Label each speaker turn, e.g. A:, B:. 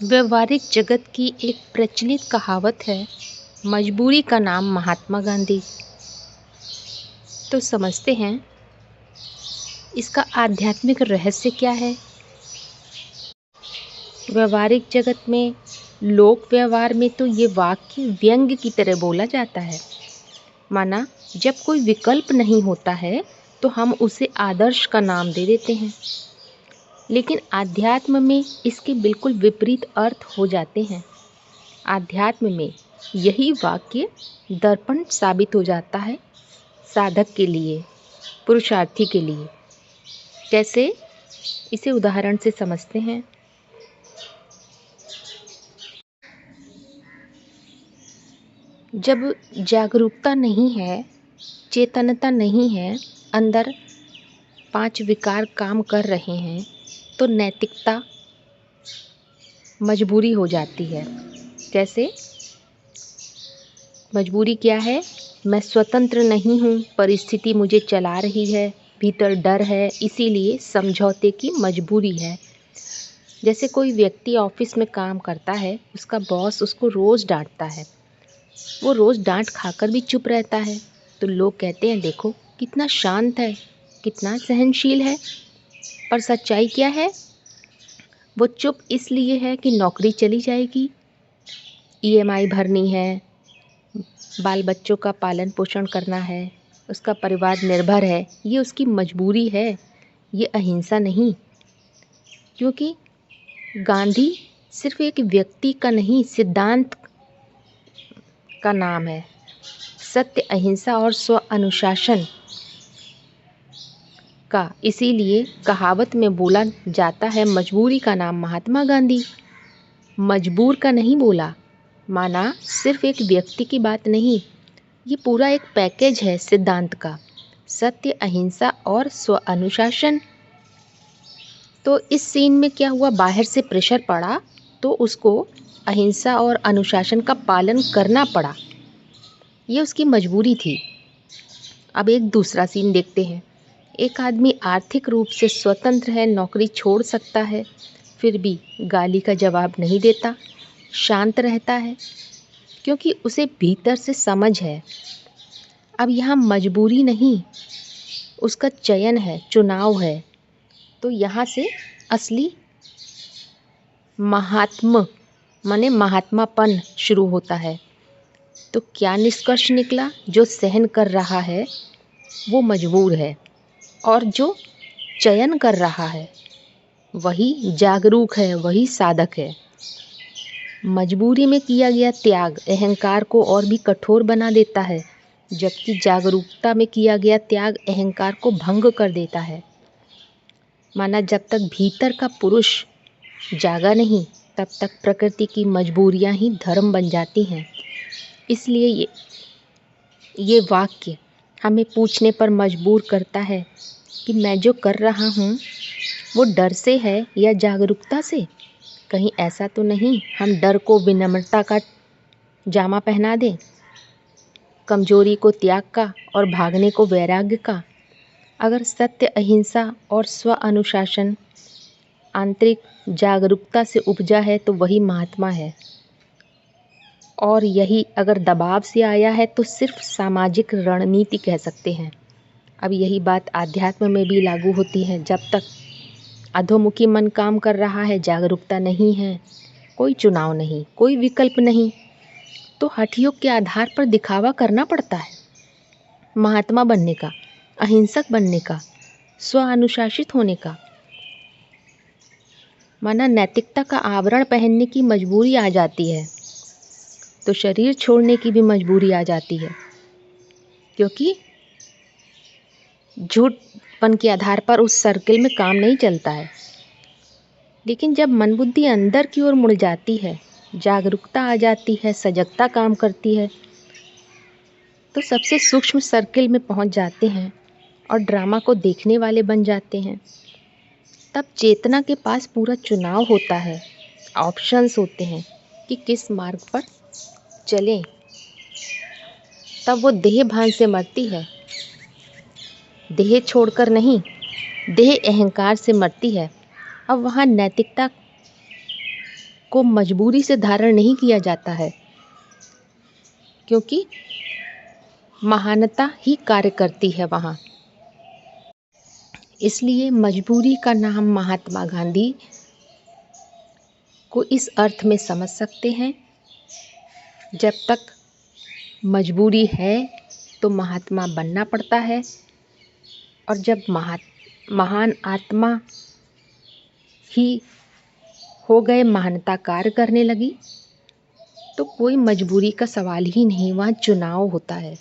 A: व्यवहारिक जगत की एक प्रचलित कहावत है, मजबूरी का नाम महात्मा गांधी। तो समझते हैं इसका आध्यात्मिक रहस्य क्या है। व्यवहारिक जगत में लोक व्यवहार में तो ये वाक्य व्यंग्य की तरह बोला जाता है। माना जब कोई विकल्प नहीं होता है तो हम उसे आदर्श का नाम दे देते हैं, लेकिन आध्यात्म में इसके बिल्कुल विपरीत अर्थ हो जाते हैं। आध्यात्म में यही वाक्य दर्पण साबित हो जाता है साधक के लिए, पुरुषार्थी के लिए। कैसे, इसे उदाहरण से समझते हैं। जब जागरूकता नहीं है, चेतनता नहीं है, अंदर 5 विकार काम कर रहे हैं, तो नैतिकता मजबूरी हो जाती है। कैसे? मजबूरी क्या है? मैं स्वतंत्र नहीं हूँ, परिस्थिति मुझे चला रही है, भीतर डर है, इसीलिए समझौते की मजबूरी है। जैसे कोई व्यक्ति ऑफिस में काम करता है, उसका बॉस उसको रोज़ डांटता है, वो रोज़ डांट खाकर भी चुप रहता है, तो लोग कहते हैं देखो कितना शांत है, कितना सहनशील है। पर सच्चाई क्या है? वो चुप इसलिए है कि नौकरी चली जाएगी, ईएमआई भरनी है, बाल बच्चों का पालन पोषण करना है, उसका परिवार निर्भर है। ये उसकी मजबूरी है, ये अहिंसा नहीं। क्योंकि गांधी सिर्फ एक व्यक्ति का नहीं, सिद्धांत का नाम है। सत्य, अहिंसा और स्व अनुशासन का। इसीलिए कहावत में बोला जाता है, मजबूरी का नाम महात्मा गांधी। मजबूर का नहीं बोला, माना सिर्फ एक व्यक्ति की बात नहीं, ये पूरा एक पैकेज है सिद्धांत का। सत्य, अहिंसा और स्व अनुशासन। तो इस सीन में क्या हुआ, बाहर से प्रेशर पड़ा तो उसको अहिंसा और अनुशासन का पालन करना पड़ा, ये उसकी मजबूरी थी। अब एक दूसरा सीन देखते हैं। एक आदमी आर्थिक रूप से स्वतंत्र है, नौकरी छोड़ सकता है, फिर भी गाली का जवाब नहीं देता, शांत रहता है, क्योंकि उसे भीतर से समझ है। अब यहाँ मजबूरी नहीं, उसका चयन है, चुनाव है। तो यहाँ से असली महात्मा माने महात्मापन शुरू होता है। तो क्या निष्कर्ष निकला? जो सहन कर रहा है वो मजबूर है, और जो चयन कर रहा है वही जागरूक है, वही साधक है। मजबूरी में किया गया त्याग अहंकार को और भी कठोर बना देता है, जबकि जागरूकता में किया गया त्याग अहंकार को भंग कर देता है। माना जब तक भीतर का पुरुष जागा नहीं, तब तक प्रकृति की मजबूरियां ही धर्म बन जाती हैं। इसलिए ये वाक्य हमें पूछने पर मजबूर करता है कि मैं जो कर रहा हूँ वो डर से है या जागरूकता से। कहीं ऐसा तो नहीं हम डर को विनम्रता का जामा पहना दें, कमजोरी को त्याग का और भागने को वैराग्य का। अगर सत्य, अहिंसा और स्व अनुशासन आंतरिक जागरूकता से उपजा है तो वही महात्मा है, और यही अगर दबाव से आया है तो सिर्फ सामाजिक रणनीति कह सकते हैं। अब यही बात आध्यात्म में भी लागू होती है। जब तक अधोमुखी मन काम कर रहा है, जागरूकता नहीं है, कोई चुनाव नहीं, कोई विकल्प नहीं, तो हठयोग के आधार पर दिखावा करना पड़ता है, महात्मा बनने का, अहिंसक बनने का, स्व अनुशासित होने का। माना नैतिकता का आवरण पहनने की मजबूरी आ जाती है, तो शरीर छोड़ने की भी मजबूरी आ जाती है, क्योंकि झूठपन के आधार पर उस सर्किल में काम नहीं चलता है। लेकिन जब मन बुद्धि अंदर की ओर मुड़ जाती है, जागरूकता आ जाती है, सजगता काम करती है, तो सबसे सूक्ष्म सर्किल में पहुंच जाते हैं और ड्रामा को देखने वाले बन जाते हैं। तब चेतना के पास पूरा चुनाव होता है, ऑप्शंस होते हैं कि किस मार्ग पर चलें। तब वो देह भान से मरती है, देह छोड़कर नहीं, देह अहंकार से मरती है। अब वहाँ नैतिकता को मजबूरी से धारण नहीं किया जाता है, क्योंकि महानता ही कार्य करती है वहाँ। इसलिए मजबूरी का नाम महात्मा गांधी को इस अर्थ में समझ सकते हैं, जब तक मजबूरी है तो महात्मा बनना पड़ता है, और जब महान आत्मा ही हो गए, महानता कार्य करने लगी, तो कोई मजबूरी का सवाल ही नहीं, वहाँ चुनाव होता है।